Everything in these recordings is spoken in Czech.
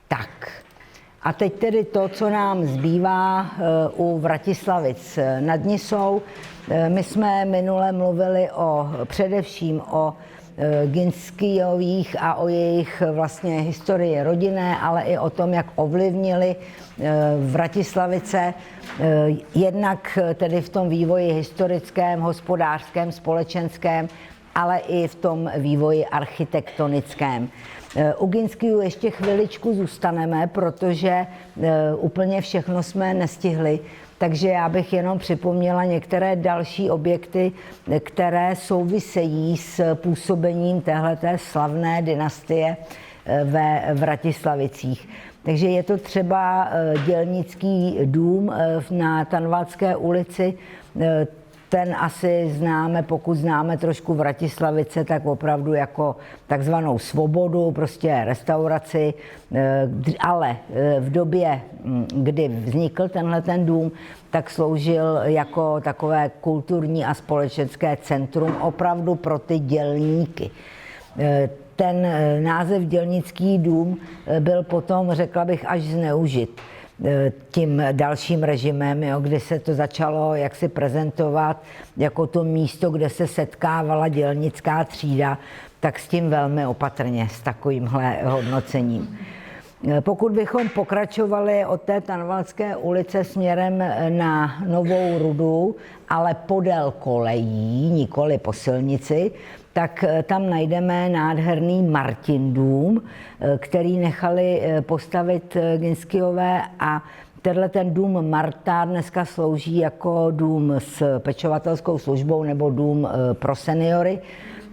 Tak. A teď tedy to, co nám zbývá u Vratislavic nad Nisou. My jsme minule mluvili především o Ginskijových a o jejich vlastně historii rodinné, ale i o tom, jak ovlivnili Vratislavice, jednak tedy v tom vývoji historickém, hospodářském, společenském, ale i v tom vývoji architektonickém. U Ginskijů ještě chviličku zůstaneme, protože úplně všechno jsme nestihli, takže já bych jenom připomněla některé další objekty, které souvisejí s působením téhleté slavné dynastie ve Vratislavicích. Takže je to třeba dělnický dům na Tanvaldské ulici. Ten asi známe, pokud známe trošku Vratislavice, tak opravdu jako takzvanou Svobodu, prostě restauraci, ale v době, kdy vznikl ten dům, tak sloužil jako takové kulturní a společenské centrum opravdu pro ty dělníky. Ten název dělnický dům byl potom, řekla bych, až zneužit tím dalším režimem, kdy se to začalo jaksi prezentovat jako to místo, kde se setkávala dělnická třída, tak s tím velmi opatrně, s takovýmhle hodnocením. Pokud bychom pokračovali od té Tanvaldské ulice směrem na Novou Rudu, ale podél kolejí, nikoli po silnici, tak tam najdeme nádherný Martin dům, který nechali postavit Ginskijové, a ten dům Marta dneska slouží jako dům s pečovatelskou službou nebo dům pro seniory,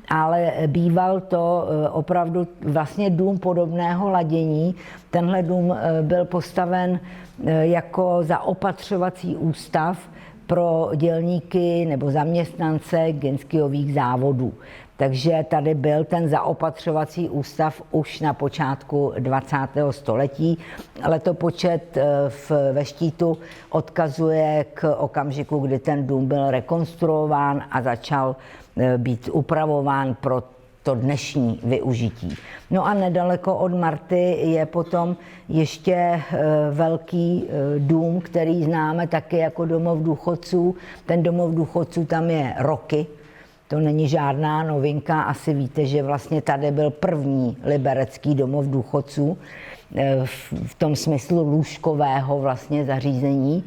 ale býval to opravdu vlastně dům podobného ladění. Tenhle dům byl postaven jako zaopatřovací ústav pro dělníky nebo zaměstnance Ginskijových závodů. Takže tady byl ten zaopatřovací ústav už na počátku 20. století. Letopočet ve štítu odkazuje k okamžiku, kdy ten dům byl rekonstruován a začal být upravován pro to dnešní využití. No a nedaleko od Marty je potom ještě velký dům, který známe taky jako domov důchodců. Ten domov důchodců tam je roky. To není žádná novinka, asi víte, že vlastně tady byl první liberecký domov důchodců v tom smyslu lůžkového vlastně zařízení.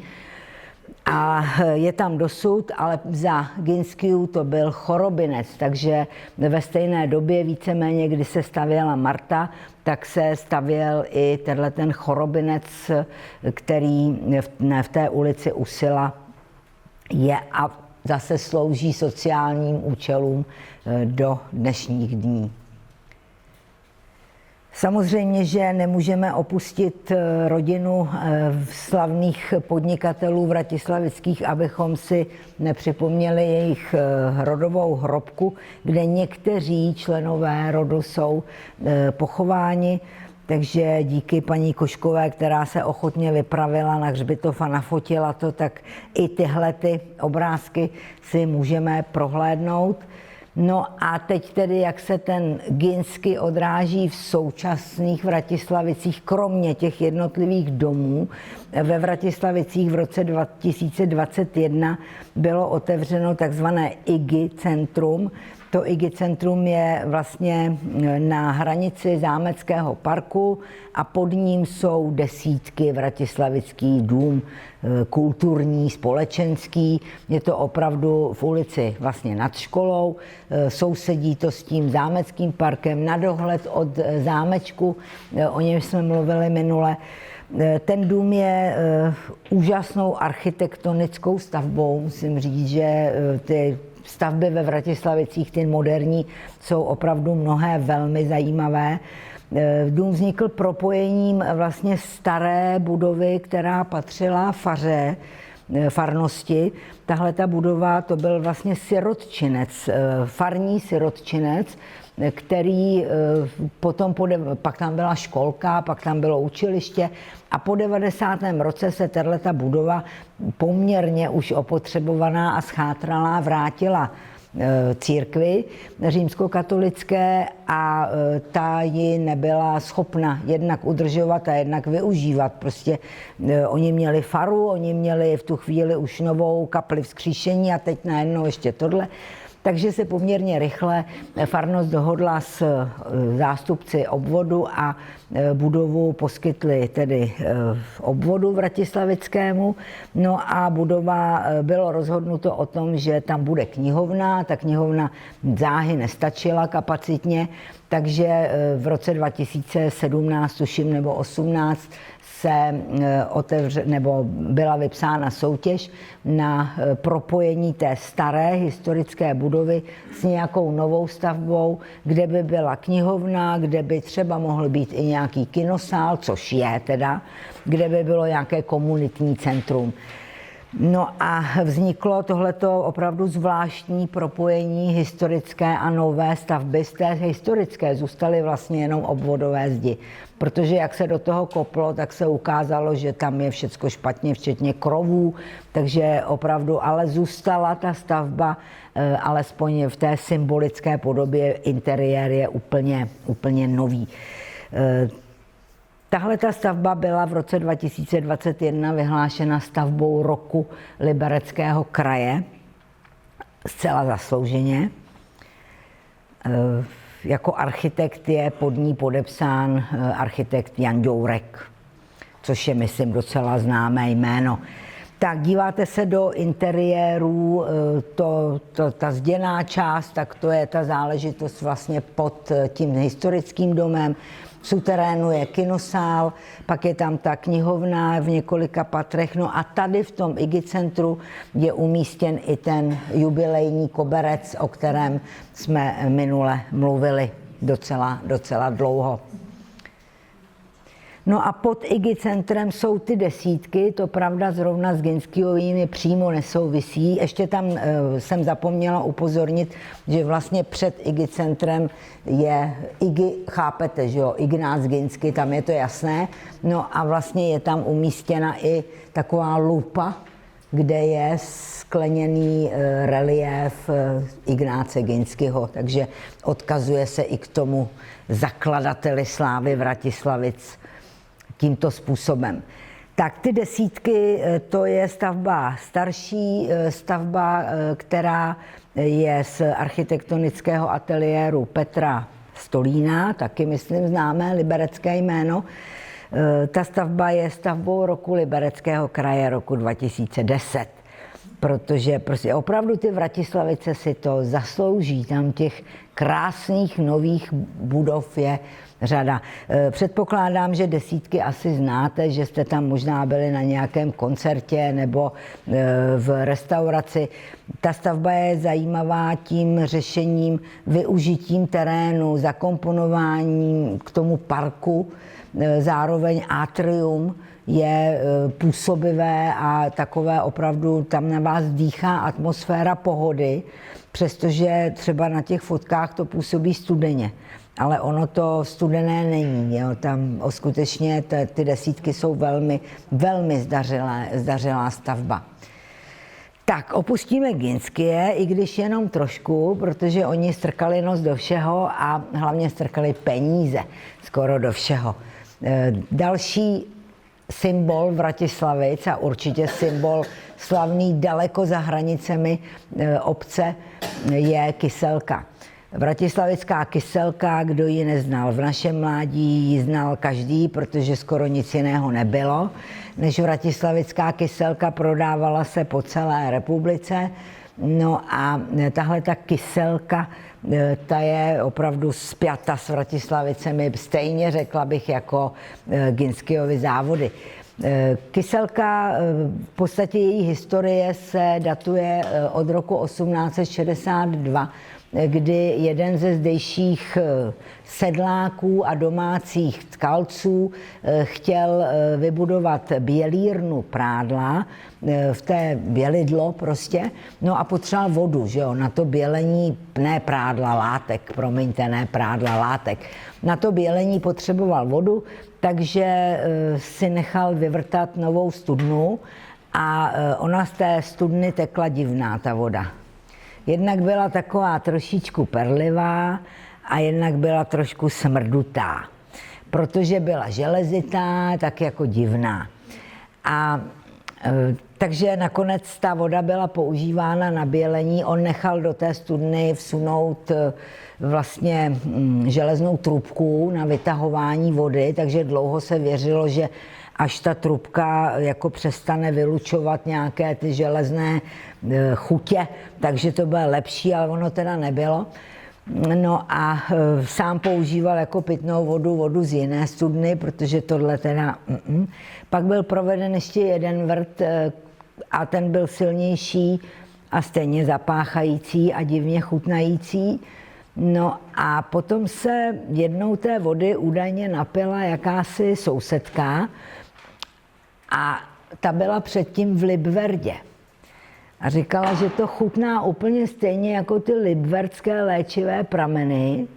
A je tam dosud, ale za Ginskijů to byl Chorobinec, takže ve stejné době víceméně, kdy se stavěla Marta, tak se stavěl i ten Chorobinec, který v té ulici u Sila je a zase slouží sociálním účelům do dnešních dní. Samozřejmě, že nemůžeme opustit rodinu slavných podnikatelů vratislavických, abychom si nepřipomněli jejich rodovou hrobku, kde někteří členové rodu jsou pochováni. Takže díky paní Koškové, která se ochotně vypravila na hřbitov a nafotila to, tak i tyhle obrázky si můžeme prohlédnout. No a teď tedy, jak se ten Ginskij odráží v současných Vratislavicích, kromě těch jednotlivých domů. Ve Vratislavicích v roce 2021 bylo otevřeno takzvané IGI centrum. To IGI centrum je vlastně na hranici Zámeckého parku a pod ním jsou desítky vratislavických dům, kulturní, společenský. Je to opravdu v ulici vlastně nad školou, sousedí to s tím Zámeckým parkem, na dohled od zámečku, o něm jsme mluvili minule. Ten dům je úžasnou architektonickou stavbou, musím říct, že ty stavby ve Vratislavicích, ty moderní, jsou opravdu mnohé velmi zajímavé. Dům vznikl propojením vlastně staré budovy, která patřila farnosti. Tahle ta budova, to byl vlastně sirotčinec, farní sirotčinec, který potom, pak tam byla školka, pak tam bylo učiliště a po 90. roce se tato budova poměrně už opotřebovaná a schátralá vrátila církvi římskokatolické a ta ji nebyla schopna jednak udržovat a jednak využívat. Prostě oni měli faru, oni měli v tu chvíli už novou kapli vzkříšení a teď najednou ještě tohle. Takže se poměrně rychle farnost dohodla s zástupci obvodu a budovu poskytli tedy obvodu vratislavickému. No a budova, bylo rozhodnuto o tom, že tam bude knihovna. Ta knihovna záhy nestačila kapacitně, takže v roce 2017, tuším, nebo 18 se byla vypsána soutěž na propojení té staré historické budovy s nějakou novou stavbou, kde by byla knihovna, kde by třeba mohl být i nějaký kinosál, což je teda, kde by bylo nějaké komunitní centrum. No a vzniklo tohleto opravdu zvláštní propojení historické a nové stavby. Z té historické zůstaly vlastně jenom obvodové zdi, protože jak se do toho koplo, tak se ukázalo, že tam je všecko špatně, včetně krovů, takže opravdu, ale zůstala ta stavba, alespoň v té symbolické podobě, interiér je úplně nový. Tahle ta stavba byla v roce 2021 vyhlášena stavbou roku Libereckého kraje, zcela zaslouženě. Jako architekt je pod ní podepsán architekt Jan Ďourek, což je, myslím, docela známé jméno. Tak díváte se do interiérů, ta zděná část, tak to je ta záležitost vlastně pod tím historickým domem. V suterénu je kinosál, pak je tam ta knihovna v několika patrech, no a tady v tom IGI centru je umístěn i ten jubilejní koberec, o kterém jsme minule mluvili docela dlouho. No a pod IGI centrem jsou ty desítky, to pravda zrovna s Ginskiovými přímo nesouvisí. Ještě tam jsem zapomněla upozornit, že vlastně před IGI centrem je IGI, chápete, že jo, Ignác Ginský, tam je to jasné. No a vlastně je tam umístěna i taková lupa, kde je skleněný reliéf Ignáce Ginského, takže odkazuje se i k tomu zakladateli slávy Vratislavic tímto způsobem. Tak ty desítky, to je stavba starší, stavba, která je z architektonického ateliéru Petra Stolína, taky myslím známé liberecké jméno. Ta stavba je stavbou roku Libereckého kraje roku 2010, protože prostě opravdu ty Vratislavice si to zaslouží, tam těch krásných nových budov je řada. Předpokládám, že desítky asi znáte, že jste tam možná byli na nějakém koncertě nebo v restauraci. Ta stavba je zajímavá tím řešením, využitím terénu, zakomponováním k tomu parku, zároveň atrium je působivé a takové opravdu tam na vás dýchá atmosféra pohody, přestože třeba na těch fotkách to působí studeně. Ale ono to studené není. Jo. Tam skutečně ty desítky jsou velmi zdařilá stavba. Tak, opustíme Ginskie, i když jenom trošku, protože oni strkali nos do všeho a hlavně strkali peníze skoro do všeho. Další symbol Vratislavic a určitě symbol slavný daleko za hranicemi obce je Kyselka. Vratislavická Kyselka, kdo ji neznal, v našem mládí ji znal každý, protože skoro nic jiného nebylo, než Vratislavická Kyselka, prodávala se po celé republice. No a tahle ta Kyselka, ta je opravdu spjata s Vratislavicemi, stejně řekla bych jako Ginskiovy závody. Kyselka, v podstatě její historie se datuje od roku 1862, kdy jeden ze zdejších sedláků a domácích tkalců chtěl vybudovat bělírnu prádla, v té bělidlo prostě, no a potřeboval vodu, že jo, na to bělení, ne prádla, látek, promiňte, ne prádla, látek, na to bělení potřeboval vodu, takže si nechal vyvrtat novou studnu a ona z té studny tekla divná ta voda. Jednak byla taková trošičku perlivá a jednak byla trošku smrdutá, protože byla železitá, tak jako divná. A takže nakonec ta voda byla používána na bělení. On nechal do té studny vsunout vlastně železnou trubku na vytahování vody, takže dlouho se věřilo, že až ta trubka jako přestane vylučovat nějaké ty železné chutě, takže to bylo lepší, ale ono teda nebylo. No a sám používal jako pitnou vodu z jiné studny, protože tohle teda... Pak byl proveden ještě jeden vrt a ten byl silnější a stejně zapáchající a divně chutnající. No a potom se jednou té vody údajně napila jakási sousedka a ta byla předtím v Libverdě. A říkala, že to chutná úplně stejně jako ty libverdské léčivé prameny.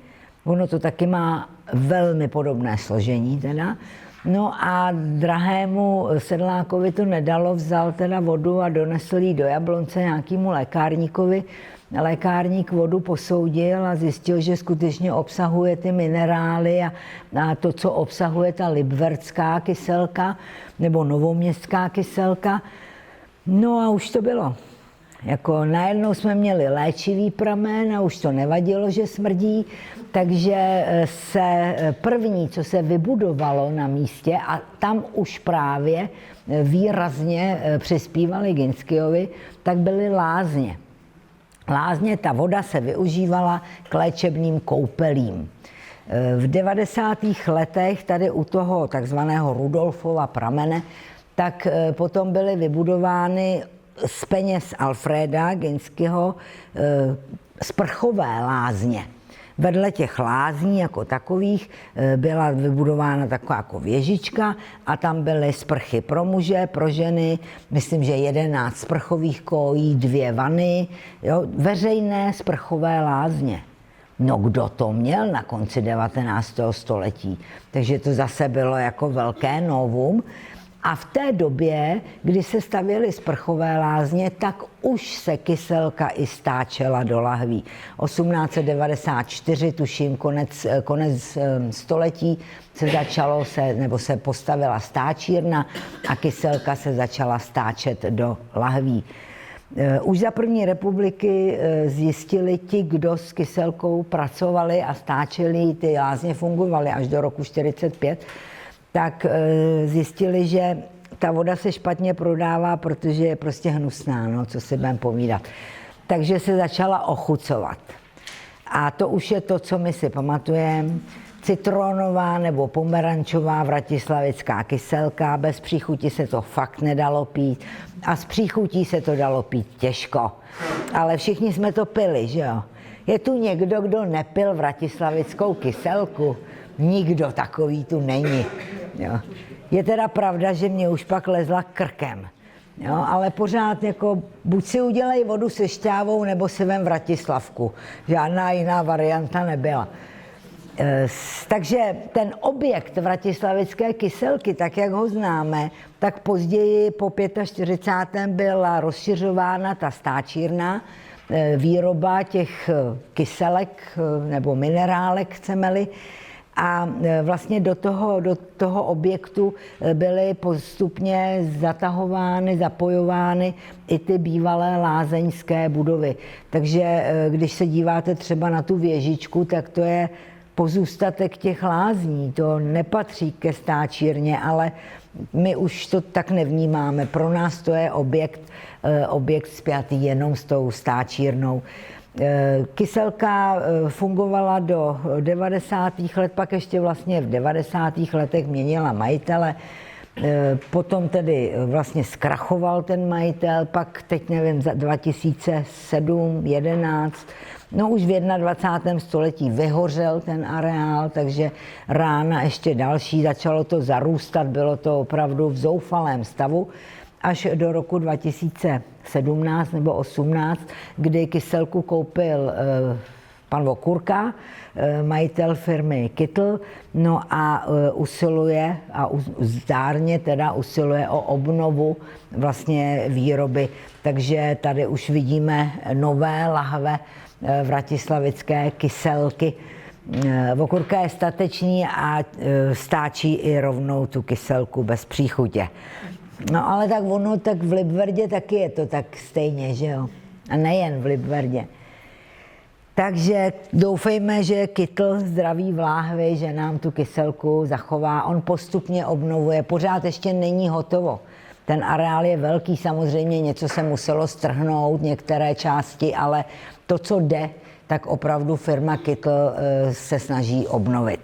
Ono to taky má velmi podobné složení teda. No a drahému sedlákovi to nedalo, vzal teda vodu a donesl ji do Jablonce nějakému lékárníkovi. Lékárník vodu posoudil a zjistil, že skutečně obsahuje ty minerály a to, co obsahuje ta libverdská kyselka nebo novoměstská kyselka. No a už to bylo. Jako najednou jsme měli léčivý pramen a už to nevadilo, že smrdí, takže se první, co se vybudovalo na místě, a tam už právě výrazně přispívali Ginskiovi, tak byly lázně. Lázně, ta voda se využívala k léčebným koupelím. V 90. letech tady u toho takzvaného Rudolfova pramene, tak potom byly vybudovány z peněz Alfreda Ginského sprchové lázně. Vedle těch lázní jako takových byla vybudována taková jako věžička a tam byly sprchy pro muže, pro ženy, myslím, že 11 sprchových kojí, 2 vany, jo, veřejné sprchové lázně. No kdo to měl na konci 19. století? Takže to zase bylo jako velké novum. A v té době, kdy se stavěly sprchové lázně, tak už se kyselka i stáčela do lahví. 1894, tuším, konec století se postavila stáčírna a kyselka se začala stáčet do lahví. Už za první republiky zjistili ti, kdo s kyselkou pracovali a stáčeli, ty lázně fungovaly až do roku 1945, tak zjistili, že ta voda se špatně prodává, protože je prostě hnusná, no, co si budeme povídat. Takže se začala ochucovat. A to už je to, co my si pamatujeme. Citronová nebo pomerančová vratislavická kyselka, bez příchuti se to fakt nedalo pít a s příchutí se to dalo pít těžko. Ale všichni jsme to pili, že jo? Je tu někdo, kdo nepil vratislavickou kyselku? Nikdo takový tu není. Jo. Je teda pravda, že mě už pak lezla krkem. Jo, ale pořád jako buď si udělej vodu se šťávou, nebo si vem vratislavku. Žádná jiná varianta nebyla. Takže ten objekt vratislavické kyselky, tak jak ho známe, tak později po 45. byla rozšiřována ta stáčírna, výroba těch kyselek nebo minerálek, chceme-li. A vlastně do toho objektu byly postupně zatahovány, zapojovány i ty bývalé lázeňské budovy. Takže když se díváte třeba na tu věžičku, tak to je pozůstatek těch lázní. To nepatří ke stáčírně, ale my už to tak nevnímáme. Pro nás to je objekt spjatý jenom s tou stáčírnou. Kyselka fungovala do 90. let, pak ještě vlastně v 90. letech měnila majitele, potom tedy vlastně zkrachoval ten majitel, pak teď nevím, 2007, 11, no už v 21. století vyhořel ten areál, takže rána ještě další, začalo to zarůstat, bylo to opravdu v zoufalém stavu, až do roku 2017 nebo 18, kdy kyselku koupil pan Vokurka, majitel firmy Kytl, no a usiluje a zdárně teda usiluje o obnovu vlastně výroby. Takže tady už vidíme nové lahve vratislavické kyselky. Vokurka je statečný a stáčí i rovnou tu kyselku bez příchutě. No ale tak ono, tak v Lipverdě taky je to tak stejně, že jo? A nejen v Lipverdě. Takže doufejme, že Kytl zdraví v láhvi, že nám tu kyselku zachová. On postupně obnovuje, pořád ještě není hotovo. Ten areál je velký, samozřejmě něco se muselo strhnout, některé části, ale to, co jde, tak opravdu firma Kytl se snaží obnovit.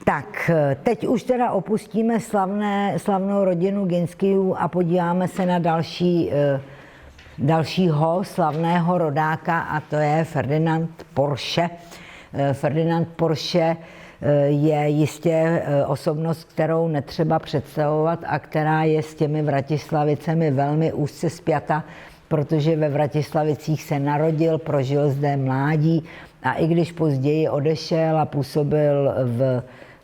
Tak, teď už teda opustíme slavnou rodinu Ginskijů a podíváme se na dalšího slavného rodáka, a to je Ferdinand Porsche. Ferdinand Porsche je jistě osobnost, kterou netřeba představovat a která je s těmi Vratislavicemi velmi úzce spjata, protože ve Vratislavicích se narodil, prožil zde mládí a i když později odešel a působil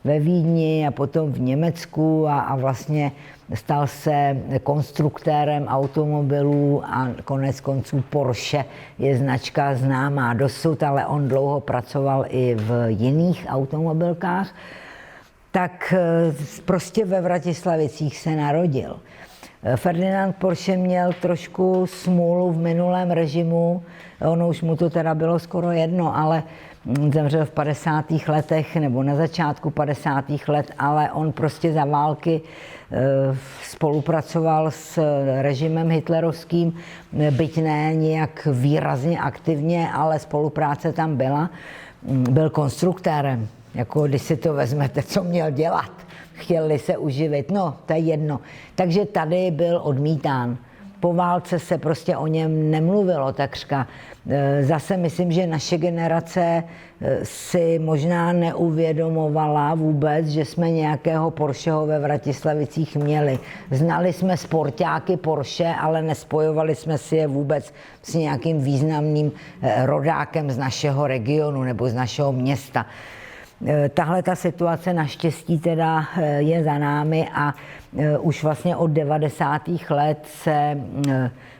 ve Vídni a potom v Německu a vlastně stal se konstruktérem automobilů a konec konců Porsche je značka známá dosud, ale on dlouho pracoval i v jiných automobilkách, tak prostě ve Vratislavicích se narodil. Ferdinand Porsche měl trošku smůlu v minulém režimu, ono už mu to teda bylo skoro jedno, ale zemřel v 50. letech nebo na začátku 50. let, ale on prostě za války spolupracoval s režimem hitlerovským, byť ne nějak výrazně aktivně, ale spolupráce tam byla. Byl konstruktérem, jako když si to vezmete, co měl dělat. Chtěli se uživit, no to je jedno. Takže tady byl odmítán. Po válce se prostě o něm nemluvilo takřka. Zase myslím, že naše generace si možná neuvědomovala vůbec, že jsme nějakého Porscheho ve Vratislavicích měli. Znali jsme sportáky Porsche, ale nespojovali jsme si je vůbec s nějakým významným rodákem z našeho regionu nebo z našeho města. Tahle ta situace naštěstí teda je za námi a už vlastně od 90. let se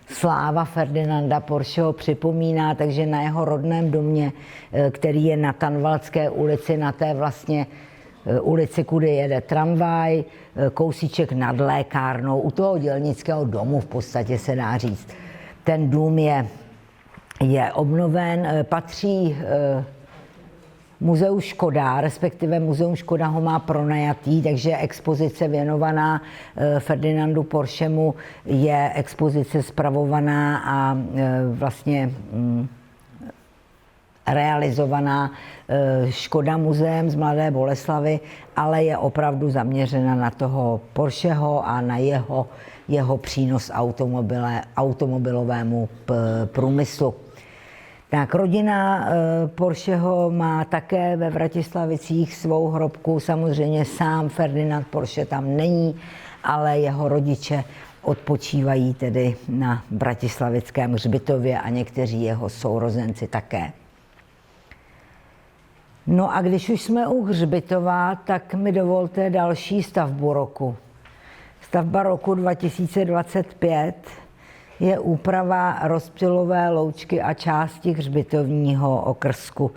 sláva Ferdinanda Porscheho připomíná, takže na jeho rodném domě, který je na Tanvaldské ulici, na té vlastně ulici, kudy jede tramvaj, kousíček nad lékárnou, u toho dělnického domu v podstatě se dá říct. Ten dům je obnoven, patří Muzeu Škoda, respektive Muzeum Škoda ho má pronajatý, takže expozice věnovaná Ferdinandu Porschemu je expozice spravovaná a vlastně realizovaná Škoda muzeem z Mladé Boleslavi, ale je opravdu zaměřena na toho Porscheho a na jeho přínos automobilovému průmyslu. Tak rodina Porscheho má také ve Vratislavicích svou hrobku, samozřejmě sám Ferdinand Porsche tam není, ale jeho rodiče odpočívají tedy na Vratislavickém hřbitově a někteří jeho sourozenci také. No a když už jsme u hřbitova, tak mi dovolte další stavbu roku. Stavba roku 2025 je úprava rozptylové loučky a části hřbitovního okrsku.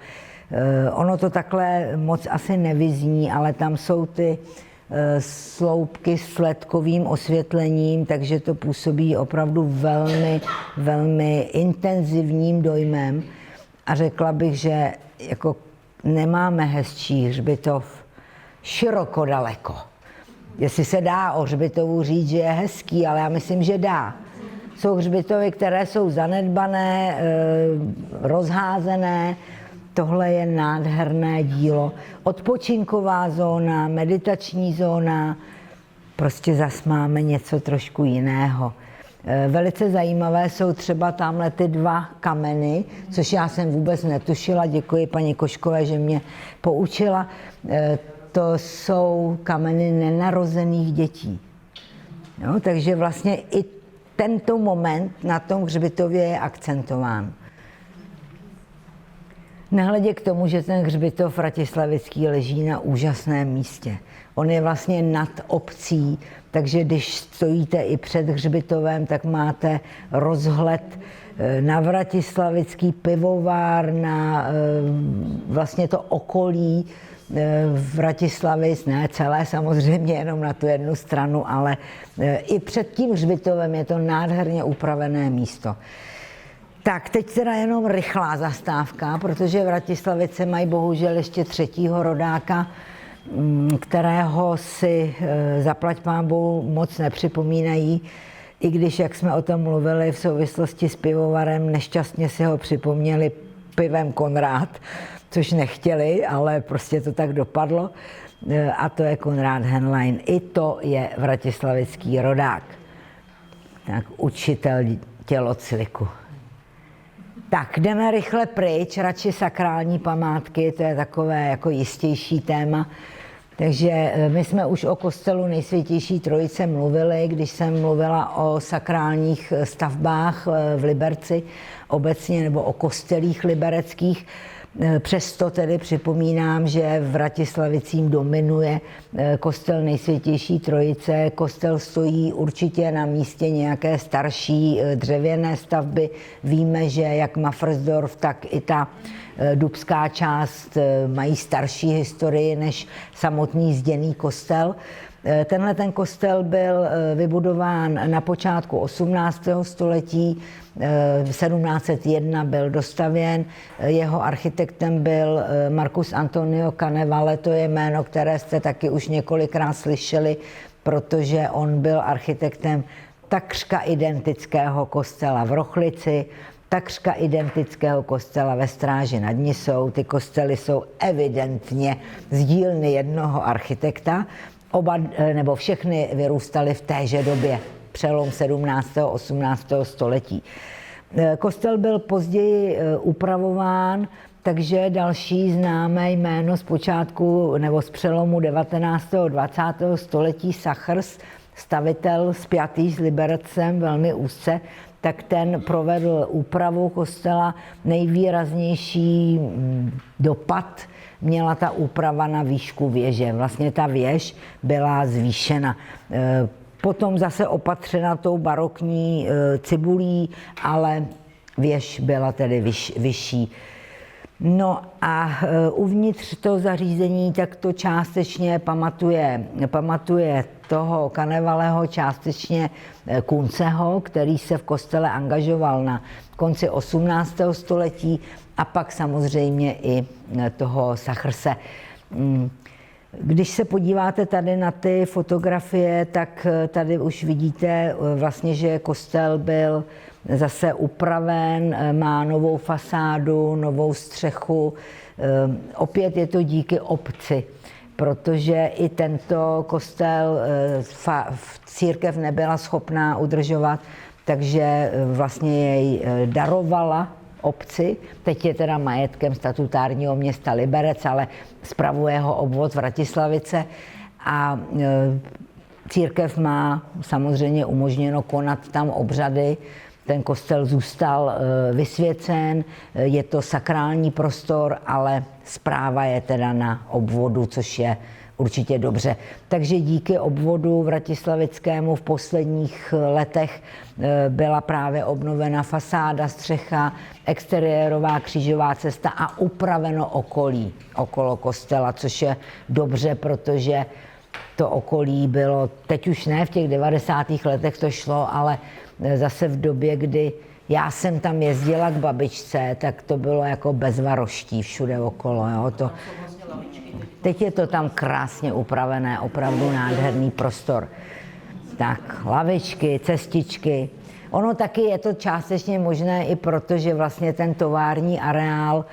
Ono to takhle moc asi nevyzní, ale tam jsou ty sloupky s ledkovým osvětlením, takže to působí opravdu velmi, velmi intenzivním dojmem. A řekla bych, že jako nemáme hezčí hřbitov široko daleko. Jestli se dá o hřbitovu říct, že je hezký, ale já myslím, že dá. Jsou hřbitovy, které jsou zanedbané, rozházené. Tohle je nádherné dílo. Odpočinková zóna, meditační zóna, prostě zas máme něco trošku jiného. Velice zajímavé jsou třeba tamhle ty dva kameny, což já jsem vůbec netušila, děkuji paní Koškové, že mě poučila. To jsou kameny nenarozených dětí. Jo, takže vlastně i tento moment na tom hřbitově je akcentován. Nehledě k tomu, že ten hřbitov Vratislavický leží na úžasném místě. On je vlastně nad obcí, takže když stojíte i před hřbitovem, tak máte rozhled na Vratislavický pivovar, na vlastně to okolí Vratislavy, ne celé samozřejmě, jenom na tu jednu stranu, ale i před tím hřbitovem je to nádherně upravené místo. Tak, teď teda jenom rychlá zastávka, protože Vratislavice mají bohužel ještě třetího rodáka, kterého si zaplať pánbou moc nepřipomínají, i když, jak jsme o tom mluvili v souvislosti s pivovarem, nešťastně si ho připomněli pivem Konrád, což nechtěli, ale prostě to tak dopadlo. A to je Konrád Henlein. I to je vratislavický rodák. Tak, učitel tělocviku. Tak, jdeme rychle pryč, radši sakrální památky, to je takové jako jistější téma. Takže my jsme už o kostelu Nejsvětější Trojice mluvili, když jsem mluvila o sakrálních stavbách v Liberci obecně, nebo o kostelích libereckých. Přesto tedy připomínám, že v Vratislavicím dominuje kostel Nejsvětější Trojice. Kostel stojí určitě na místě nějaké starší dřevěné stavby. Víme, že jak Mafrsdorf, tak i ta dubská část mají starší historii než samotný zděný kostel. Tenhle ten kostel byl vybudován na počátku 18. století, 1701 byl dostavěn, jeho architektem byl Marcus Antonio Canevale, to je jméno, které jste taky už několikrát slyšeli, protože on byl architektem takřka identického kostela v Rochlici, takřka identického kostela ve Stráži nad Nisou. Ty kostely jsou evidentně z dílny jednoho architekta. Oba, nebo všechny vyrůstaly v téže době, přelom 17. a 18. století. Kostel byl později upravován, takže další známé jméno z počátku nebo z přelomu 19. a 20. století Sachrs, stavitel spjatý s Libercem velmi úzce, tak ten provedl úpravu kostela. Nejvýraznější dopad měla ta úprava na výšku věže. Vlastně ta věž byla zvýšena. Potom zase opatřena tou barokní cibulí, ale věž byla tedy vyšší. No a uvnitř toho zařízení tak to částečně pamatuje toho Canevaleho, částečně Kunceho, který se v kostele angažoval na konci 18. století, a pak samozřejmě i toho Sachrse. Když se podíváte tady na ty fotografie, tak tady už vidíte vlastně, že kostel byl zase upraven, má novou fasádu, novou střechu. Opět je to díky obci, protože i tento kostel církev nebyla schopná udržovat, takže vlastně jej darovala obci. Teď je teda majetkem statutárního města Liberec, ale spravuje ho obvod Vratislavice a církev má samozřejmě umožněno konat tam obřady. Ten kostel zůstal vysvěcen, je to sakrální prostor, ale správa je teda na obvodu, což je určitě dobře. Takže díky obvodu vratislavickému v posledních letech byla právě obnovena fasáda, střecha, exteriérová křížová cesta a upraveno okolí okolo kostela, což je dobře, protože to okolí bylo, teď už ne, v těch 90. letech to šlo, ale zase v době, kdy já jsem tam jezdila k babičce, tak to bylo jako bezvaroští všude okolo. Jo? Teď je to tam krásně upravené, opravdu nádherný prostor. Tak, lavičky, cestičky. Ono taky je to částečně možné i proto, že vlastně ten tovární areál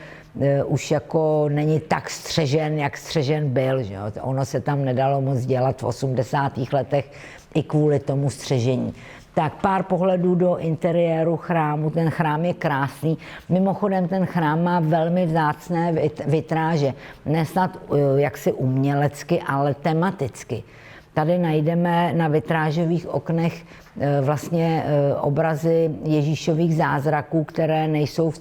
už jako není tak střežen, jak střežen byl. Že jo? Ono se tam nedalo moc dělat v 80. letech i kvůli tomu střežení. Tak pár pohledů do interiéru chrámu. Ten chrám je krásný. Mimochodem ten chrám má velmi vzácné vitráže. Ne snad jaksi umělecky, ale tematicky. Tady najdeme na vitrážových oknech vlastně obrazy Ježíšových zázraků, které nejsou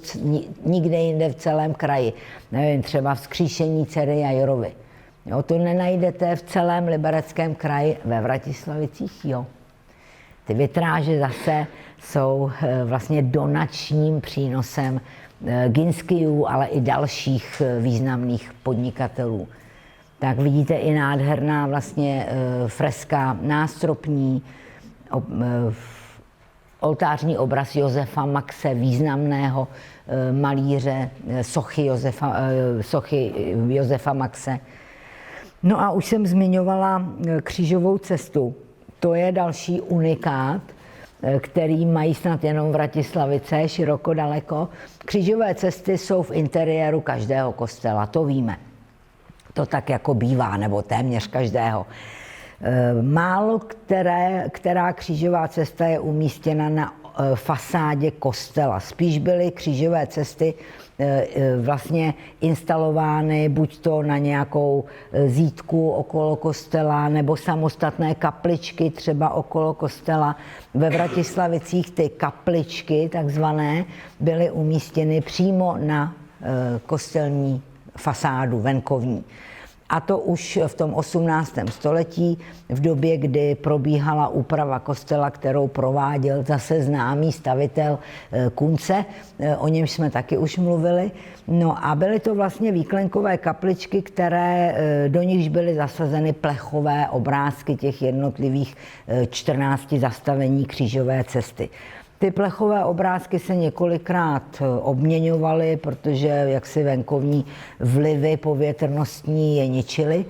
nikde jinde v celém kraji. Nevím, třeba vzkříšení dcery Jairovy. Jo, to nenajdete v celém Libereckém kraji, ve Vratislavicích, jo. Ty vitráže zase jsou vlastně donačním přínosem Ginskijů, ale i dalších významných podnikatelů. Tak vidíte i nádherná vlastně freska nástropní, oltářní obraz Josefa Maxe, významného malíře, sochy Josefa Maxe. No a už jsem zmiňovala křížovou cestu. To je další unikát, který mají snad jenom Vratislavice, široko daleko. Křížové cesty jsou v interiéru každého kostela, to víme. To tak jako bývá, nebo téměř každého. Málo která křížová cesta je umístěna na fasádě kostela. Spíš byly křížové cesty vlastně instalovány buď to na nějakou zídku okolo kostela, nebo samostatné kapličky třeba okolo kostela. Ve Vratislavicích ty kapličky takzvané byly umístěny přímo na kostelní fasádu venkovní. A to už v tom 18. století, v době, kdy probíhala úprava kostela, kterou prováděl zase známý stavitel Kunce, o němž jsme taky už mluvili. No a byly to vlastně výklenkové kapličky, které do nichž byly zasazeny plechové obrázky těch jednotlivých 14 zastavení křížové cesty. Ty plechové obrázky se několikrát obměňovaly, protože jaksi venkovní vlivy povětrnostní je ničily.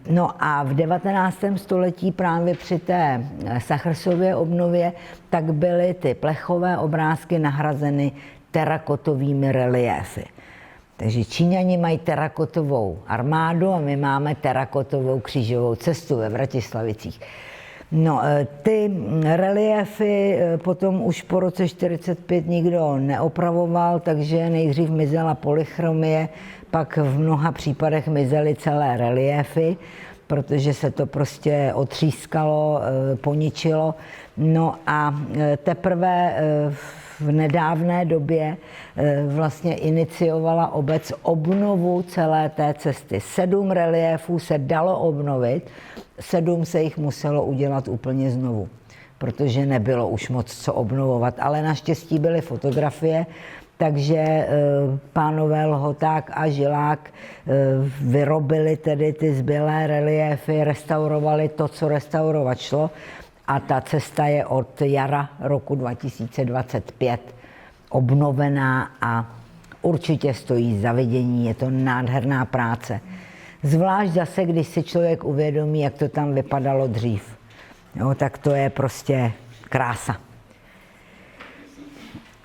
No a v 19. století právě při té Sachrsově obnově tak byly ty plechové obrázky nahrazeny terakotovými reliéfy. Takže Číňani mají terakotovou armádu a my máme terakotovou křížovou cestu ve Vratislavicích. No, ty reliéfy potom už po roce 1945 nikdo neopravoval, takže nejdřív mizela polychromie, pak v mnoha případech mizely celé reliéfy, protože se to prostě otřískalo, poničilo. No a teprve v nedávné době vlastně iniciovala obec obnovu celé té cesty. 7 reliéfů se dalo obnovit, 7 se jich muselo udělat úplně znovu, protože nebylo už moc co obnovovat. Ale naštěstí byly fotografie, takže pánové Lhoták a Žilák vyrobili tedy ty zbylé reliéfy, restaurovali to, co restaurovat šlo. A ta cesta je od jara roku 2025 obnovená a určitě stojí za vidění, je to nádherná práce. Zvlášť zase, když si člověk uvědomí, jak to tam vypadalo dřív. Jo, tak to je prostě krása.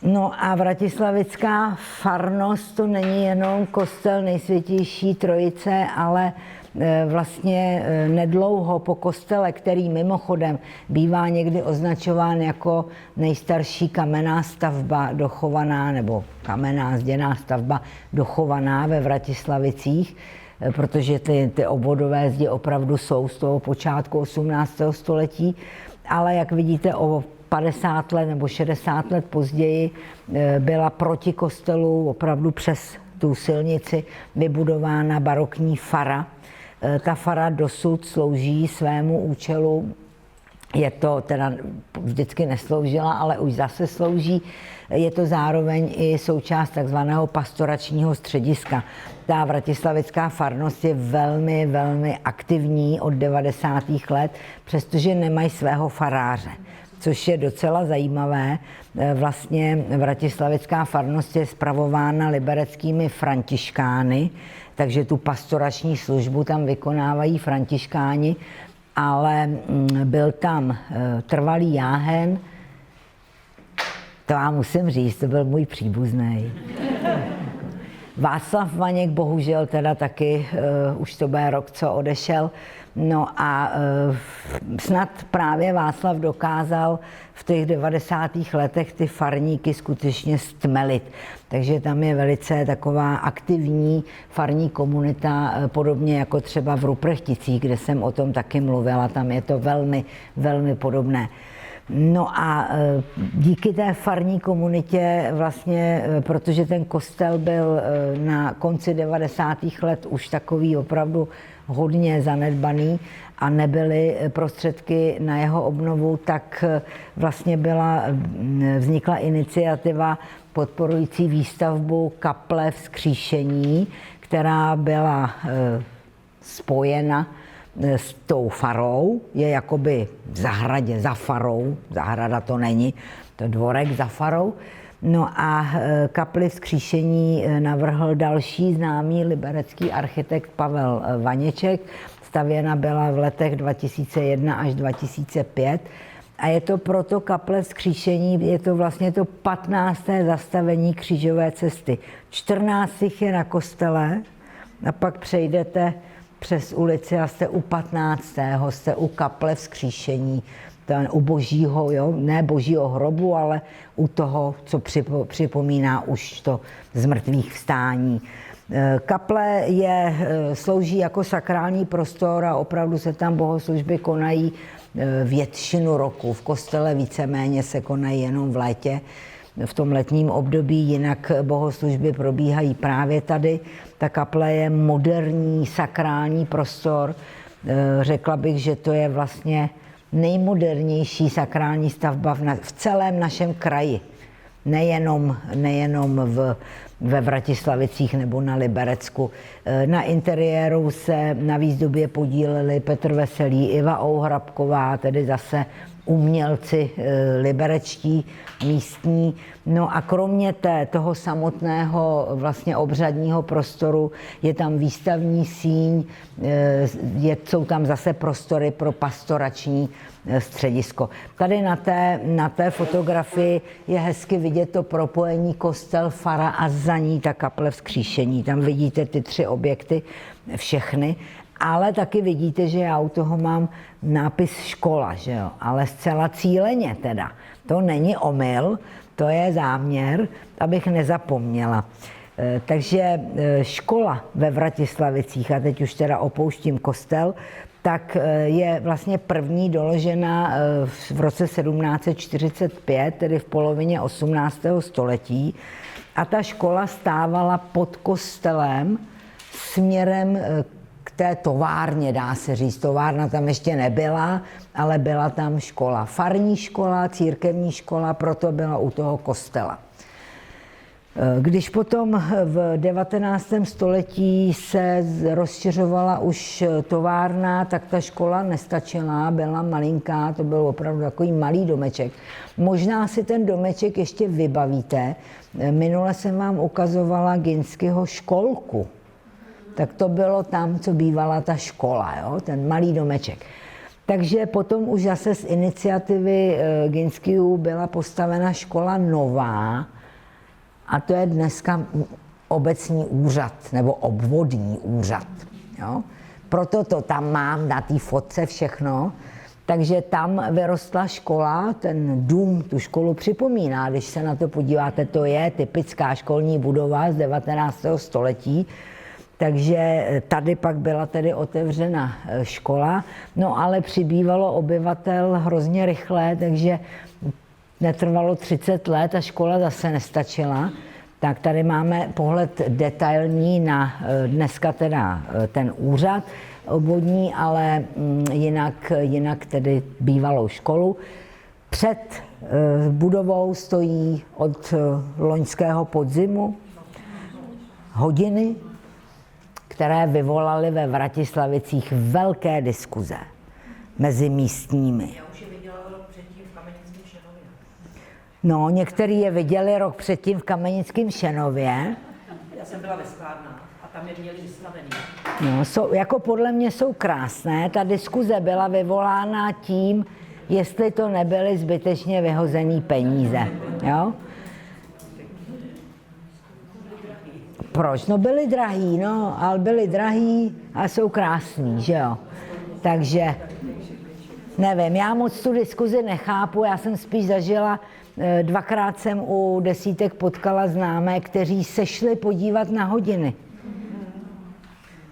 No a vratislavická farnost to není jenom kostel Nejsvětější Trojice, ale vlastně nedlouho po kostele, který mimochodem bývá někdy označován jako nejstarší kamenná stavba dochovaná, nebo kamenná zděná stavba dochovaná ve Vratislavicích, protože ty obvodové zdi opravdu jsou z toho počátku 18. století, ale jak vidíte o 50 let nebo 60 let později byla proti kostelu opravdu přes tu silnici vybudována barokní fara. Ta fara dosud slouží svému účelu, je to teda vždycky nesloužila, ale už zase slouží. Je to zároveň i součást takzvaného pastoračního střediska. Ta vratislavická farnost je velmi, velmi aktivní od 90. let, přestože nemají svého faráře, což je docela zajímavé. Vlastně vratislavická farnost je spravována libereckými františkány, takže tu pastorační službu tam vykonávají františkáni, ale byl tam trvalý jáhen, to vám musím říct, to byl můj příbuzný. Václav Vaněk bohužel teda taky, už to bude rok, co odešel. No a snad právě Václav dokázal v těch 90. letech ty farníky skutečně stmelit. Takže tam je velice taková aktivní farní komunita, podobně jako třeba v Ruprchticích, kde jsem o tom taky mluvila. Tam je to velmi, velmi podobné. No a díky té farní komunitě vlastně, protože ten kostel byl na konci 90. let už takový opravdu hodně zanedbaný a nebyly prostředky na jeho obnovu, tak vlastně vznikla iniciativa podporující výstavbu kaple Vzkříšení, která byla spojena s tou farou, je jakoby v zahradě za farou, zahrada to není, to je dvorek za farou. No a kapli Vzkříšení navrhl další známý liberecký architekt Pavel Vaněček. Stavěna byla v letech 2001 až 2005. A je to proto kaple Vzkříšení, je to vlastně to 15. zastavení křížové cesty. 14 je na kostele a pak přejdete přes ulici a jste u 15. jste u kaple Vzkříšení, u božího, jo? Ne božího hrobu, ale u toho, co připomíná už to zmrtvých vstání. Kaple slouží jako sakrální prostor a opravdu se tam bohoslužby konají většinu roku. V kostele víceméně se konají jenom v létě, v tom letním období, jinak bohoslužby probíhají právě tady. Ta kaple je moderní sakrální prostor. Řekla bych, že to je vlastně nejmodernější sakrální stavba v celém našem kraji. Nejenom ve Vratislavicích nebo na Liberecku. Na interiéru se na výzdobě podíleli Petr Veselý, Iva Ouhrabková, tedy zase umělci liberečtí, místní. No a kromě toho samotného vlastně obřadního prostoru je tam výstavní síň, jsou tam zase prostory pro pastorační středisko. Tady na té fotografii je hezky vidět to propojení kostel, fara a za ní ta kaple Vzkříšení. Tam vidíte ty 3 objekty, všechny. Ale taky vidíte, že já u toho mám nápis škola, že jo? Ale zcela cíleně teda. To není omyl, to je záměr, abych nezapomněla. Takže škola ve Vratislavicích, a teď už teda opouštím kostel, tak je vlastně první doložena v roce 1745, tedy v polovině 18. století. A ta škola stávala pod kostelem směrem k té továrně, dá se říct. Továrna tam ještě nebyla, ale byla tam škola. Farní škola, církevní škola, proto byla u toho kostela. Když potom v 19. století se rozšiřovala už továrna, tak ta škola nestačila, byla malinká, to byl opravdu takový malý domeček. Možná si ten domeček ještě vybavíte. Minule jsem vám ukazovala Ginskyho školku. Tak to bylo tam, co bývala ta škola, jo? Ten malý domeček. Takže potom už zase z iniciativy Ginskyů byla postavena škola nová, a to je dneska obecní úřad, nebo obvodní úřad. Jo? Proto to tam mám na té fotce všechno. Takže tam vyrostla škola, ten dům tu školu připomíná. Když se na to podíváte, to je typická školní budova z 19. století. Takže tady pak byla tedy otevřena škola, no ale přibývalo obyvatel hrozně rychle, takže netrvalo 30 let a škola zase nestačila. Tak tady máme pohled detailní na dneska teda ten úřad obvodní, ale jinak tedy bývalou školu. Před budovou stojí od loňského podzimu hodiny, které vyvolaly ve Vratislavicích velké diskuze mezi místními. Já už je viděla rok předtím v Kamenickém Šenově. No, některý je viděli rok předtím v Kamenickém Šenově. Já jsem byla ve Sklárnách a tam je měli vystavený. No, jako podle mě jsou krásné. Ta diskuze byla vyvolána tím, jestli to nebyly zbytečně vyhozený peníze. Jo? Proč? No byly drahý, no, ale byly drahý a jsou krásný, že jo. Takže nevím, já moc tu diskuzi nechápu, já jsem spíš zažila, dvakrát jsem u desítek potkala známé, kteří se šli podívat na hodiny.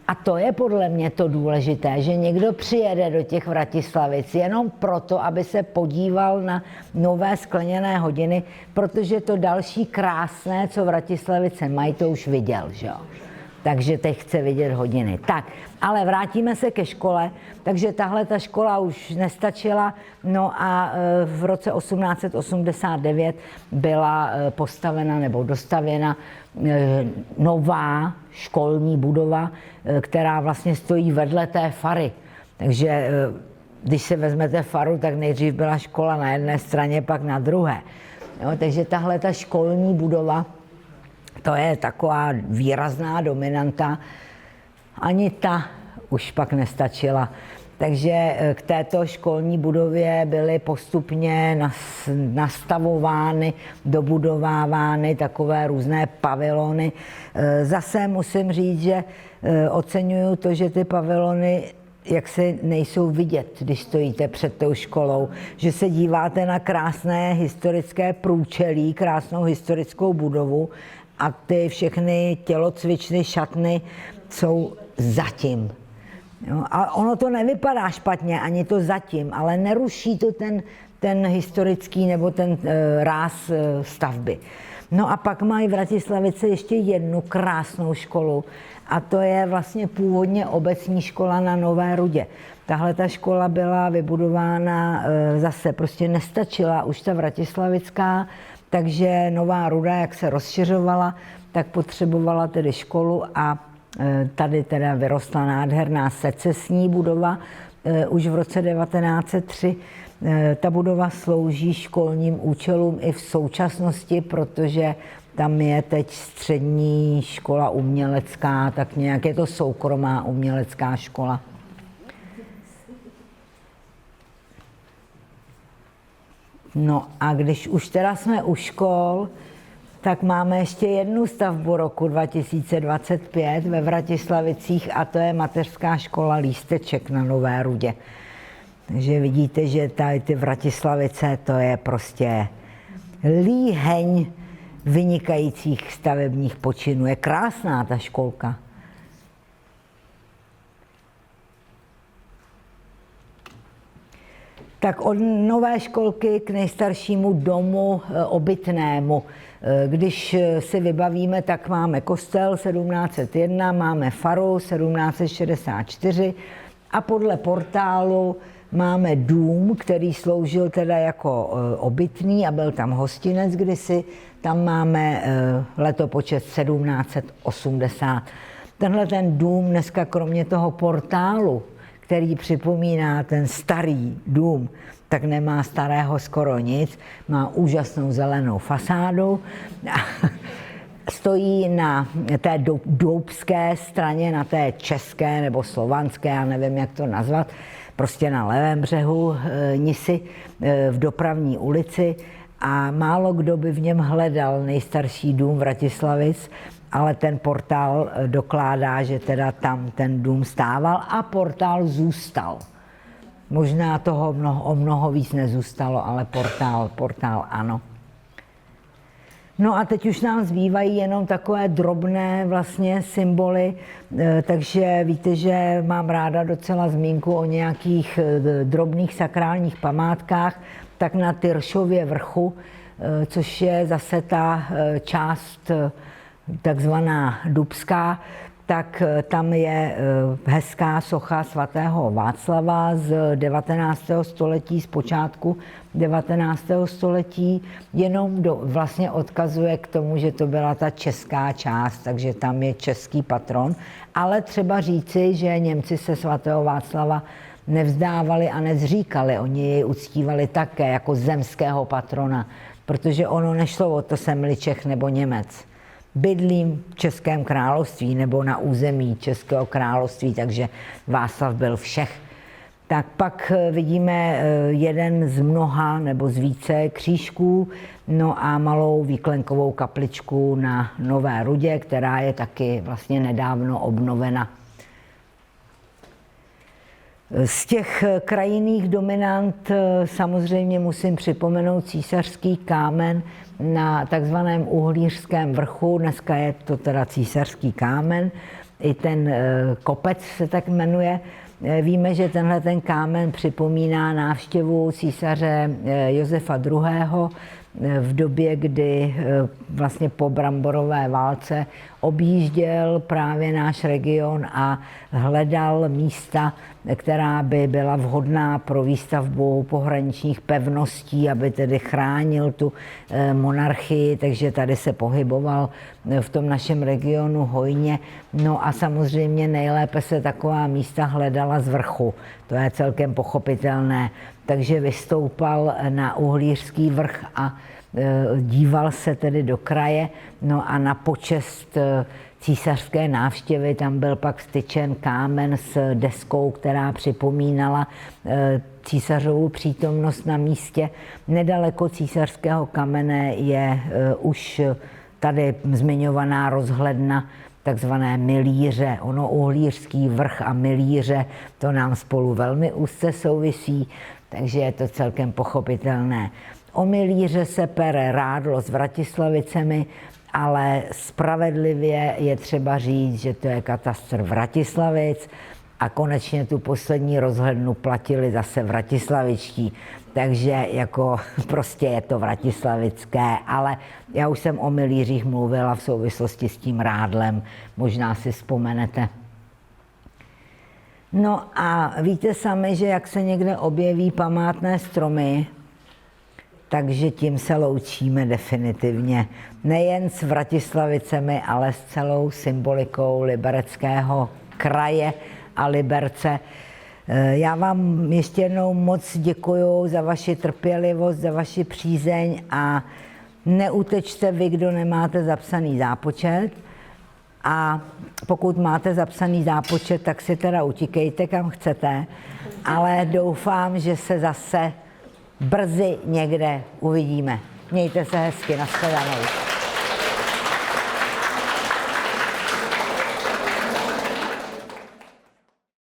A to je podle mě to důležité, že někdo přijede do těch Vratislavic jenom proto, aby se podíval na nové skleněné hodiny, protože to další krásné, co Vratislavice mají, to už viděl, že jo. Takže teď chce vidět hodiny. Tak, ale vrátíme se ke škole, takže tahle ta škola už nestačila, no a v roce 1889 byla postavena nebo dostavěna nová školní budova, která vlastně stojí vedle té fary. Takže když se vezmete faru, tak nejdřív byla škola na jedné straně, pak na druhé. Jo, takže tahle ta školní budova, to je taková výrazná dominanta, ani ta už pak nestačila. Takže k této školní budově byly postupně nastavovány, dobudovávány takové různé pavilony. Zase musím říct, že oceňuju to, že ty pavilony jaksi nejsou vidět, když stojíte před tou školou, že se díváte na krásné historické průčelí, krásnou historickou budovu a ty všechny tělocvičny, šatny jsou zatím. Jo, a ono to nevypadá špatně, ani to zatím, ale neruší to ten historický nebo ten ráz stavby. No a pak mají Vratislavice ještě jednu krásnou školu a to je vlastně původně obecní škola na Nové Rudě. Tahle ta škola byla vybudována zase, prostě nestačila už ta vratislavická, takže Nová Ruda, jak se rozšiřovala, tak potřebovala tedy školu a tady teda vyrostla nádherná secesní budova už v roce 1903. Ta budova slouží školním účelům i v současnosti, protože tam je teď střední škola umělecká, tak nějak je to soukromá umělecká škola. No a když už teda jsme u škol, tak máme ještě jednu stavbu roku 2025 ve Vratislavicích a to je mateřská škola Lísteček na Nové Rudě. Takže vidíte, že tady ty Vratislavice, to je prostě líheň vynikajících stavebních počinů. Je krásná ta školka. Tak od nové školky k nejstaršímu domu obytnému. Když si vybavíme, tak máme kostel 1701, máme faru 1764 a podle portálu máme dům, který sloužil teda jako obytný a byl tam hostinec kdysi. Tam máme letopočet 1780. Tenhle ten dům dneska kromě toho portálu, který připomíná ten starý dům, tak nemá starého skoro nic, má úžasnou zelenou fasádu, stojí na té doubské straně, na té české nebo slovanské, já nevím, jak to nazvat, prostě na levém břehu Nisy v Dopravní ulici a málo kdo by v něm hledal nejstarší dům Vratislavic, ale ten portál dokládá, že teda tam ten dům stával a portál zůstal. Možná toho o mnoho víc nezůstalo, ale portál ano. No a teď už nám zbývají jenom takové drobné vlastně symboly, takže víte, že mám ráda docela zmínku o nějakých drobných sakrálních památkách, tak na Tyršově vrchu, což je zase ta část takzvaná Dubská, tak tam je hezká socha svatého Václava z 19. století, z počátku 19. století, jenom vlastně odkazuje k tomu, že to byla ta česká část, takže tam je český patron, ale třeba říci, že Němci se svatého Václava nevzdávali a nezříkali, oni jej uctívali také jako zemského patrona, protože ono nešlo o to, jsem-li Čech nebo Němec. Bydlím v Českém království nebo na území Českého království, takže Václav byl všech. Tak pak vidíme jeden z mnoha nebo z více křížků, no a malou výklenkovou kapličku na Nové Rudě, která je taky vlastně nedávno obnovena. Z těch krajinných dominant samozřejmě musím připomenout císařský kámen na takzvaném Uhlířském vrchu. Dneska je to teda císařský kámen, i ten kopec se tak jmenuje. Víme, že tenhle ten kámen připomíná návštěvu císaře Josefa II. V době, kdy vlastně po bramborové válce objížděl právě náš region a hledal místa, která by byla vhodná pro výstavbu pohraničních pevností, aby tedy chránil tu monarchii, takže tady se pohyboval v tom našem regionu hojně. No a samozřejmě nejlépe se taková místa hledala z vrchu, to je celkem pochopitelné. Takže vystoupal na Uhlířský vrch a díval se tedy do kraje, no a na počest císařské návštěvy tam byl pak vstyčen kámen s deskou, která připomínala císařovu přítomnost na místě. Nedaleko císařského kamene je už tady zmiňovaná rozhledna takzvané Milíře. Ono Uhlířský vrch a Milíře, to nám spolu velmi úzce souvisí, takže je to celkem pochopitelné. O Milíře se pere rádlo s Vratislavicemi, ale spravedlivě je třeba říct, že to je katastr Vratislavic a konečně tu poslední rozhlednu platili zase vratislavičtí. Takže jako prostě je to vratislavické, ale já už jsem o Milířích mluvila v souvislosti s tím rádlem, možná si vzpomenete. No a víte sami, že jak se někde objeví památné stromy, takže tím se loučíme definitivně. Nejen s Vratislavicemi, ale s celou symbolikou Libereckého kraje a Liberce. Já vám ještě jednou moc děkuju za vaši trpělivost, za vaši přízeň a neutečte vy, kdo nemáte zapsaný zápočet. A pokud máte zapsaný zápočet, tak si teda utíkejte, kam chcete, ale doufám, že se zase brzy někde uvidíme. Mějte se hezky, nashledanou.